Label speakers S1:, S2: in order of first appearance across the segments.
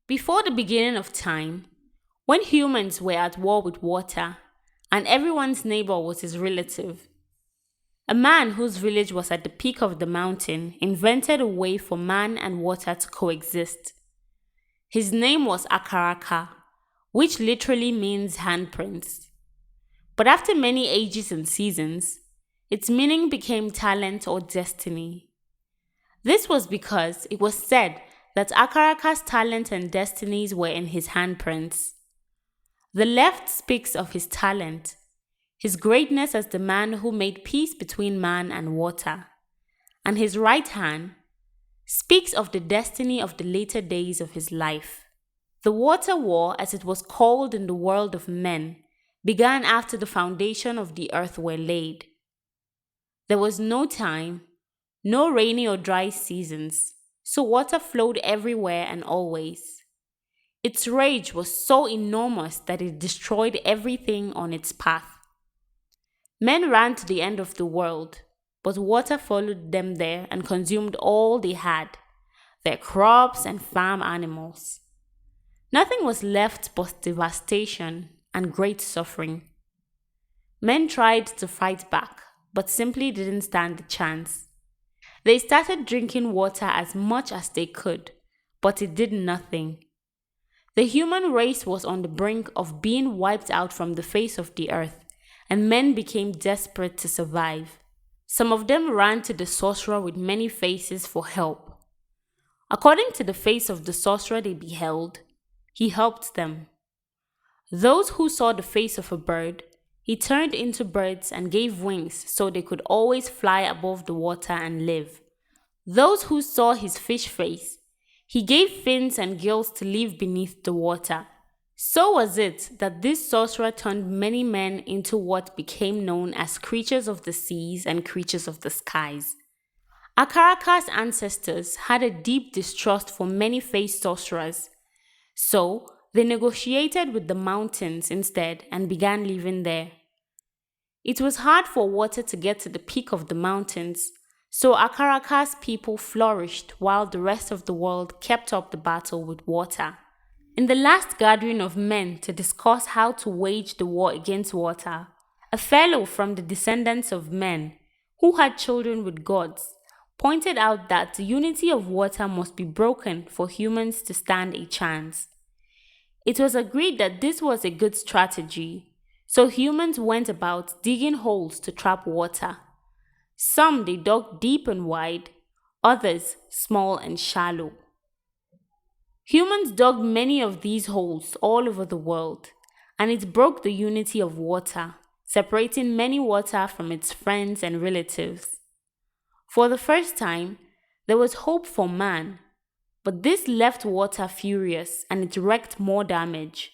S1: Before the beginning of time, when humans were at war with water and everyone's neighbor was his relative, a man whose village was at the peak of the mountain invented a way for man and water to coexist. His name was Akaraka, which literally means handprints. But after many ages and seasons, its meaning became talent or destiny. This was because it was said that Akaraka's talent and destinies were in his handprints. The left speaks of his talent, his greatness as the man who made peace between man and water, and his right hand speaks of the destiny of the later days of his life. The water war, as it was called in the world of men, began after the foundation of the earth were laid. There was no time, no rainy or dry seasons, so water flowed everywhere and always. Its rage was so enormous that it destroyed everything on its path. Men ran to the end of the world, but water followed them there and consumed all they had, their crops and farm animals. Nothing was left but devastation and great suffering. Men tried to fight back, but simply didn't stand a chance. They started drinking water as much as they could, but it did nothing. The human race was on the brink of being wiped out from the face of the earth, and men became desperate to survive. Some of them ran to the sorcerer with many faces for help. According to the face of the sorcerer they beheld, he helped them. Those who saw the face of a bird, he turned into birds and gave wings so they could always fly above the water and live. Those who saw his fish face, he gave fins and gills to live beneath the water. So was it that this sorcerer turned many men into what became known as creatures of the seas and creatures of the skies. Akaraka's ancestors had a deep distrust for many-faced sorcerers, so they negotiated with the mountains instead and began living there. It was hard for water to get to the peak of the mountains, so Akaraka's people flourished while the rest of the world kept up the battle with water. In the last gathering of men to discuss how to wage the war against water, a fellow from the descendants of men, who had children with gods, pointed out that the unity of water must be broken for humans to stand a chance. It was agreed that this was a good strategy, so humans went about digging holes to trap water. Some they dug deep and wide, others small and shallow. Humans dug many of these holes all over the world, and it broke the unity of water, separating many water from its friends and relatives. For the first time, there was hope for man, but this left water furious and it wreaked more damage.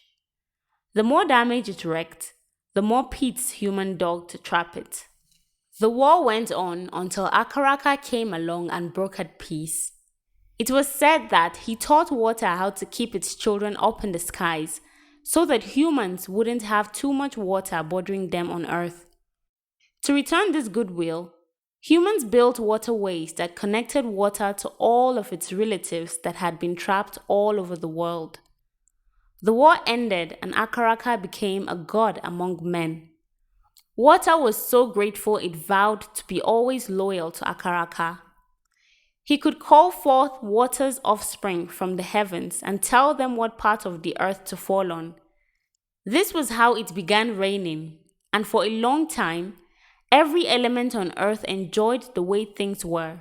S1: The more damage it wreaked, the more pits humans dug to trap it. The war went on until Akaraka came along and brokered peace. It was said that he taught water how to keep its children up in the skies so that humans wouldn't have too much water bothering them on earth. To return this goodwill, humans built waterways that connected water to all of its relatives that had been trapped all over the world. The war ended and Akaraka became a god among men. Water was so grateful it vowed to be always loyal to Akaraka. He could call forth water's offspring from the heavens and tell them what part of the earth to fall on. This was how it began raining, and for a long time, every element on earth enjoyed the way things were.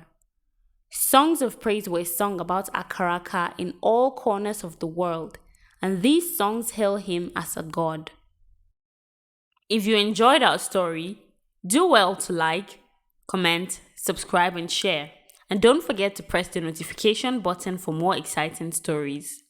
S1: Songs of praise were sung about Akaraka in all corners of the world, and these songs hail him as a god. If you enjoyed our story, do well to like, comment, subscribe, and share. And don't forget to press the notification button for more exciting stories.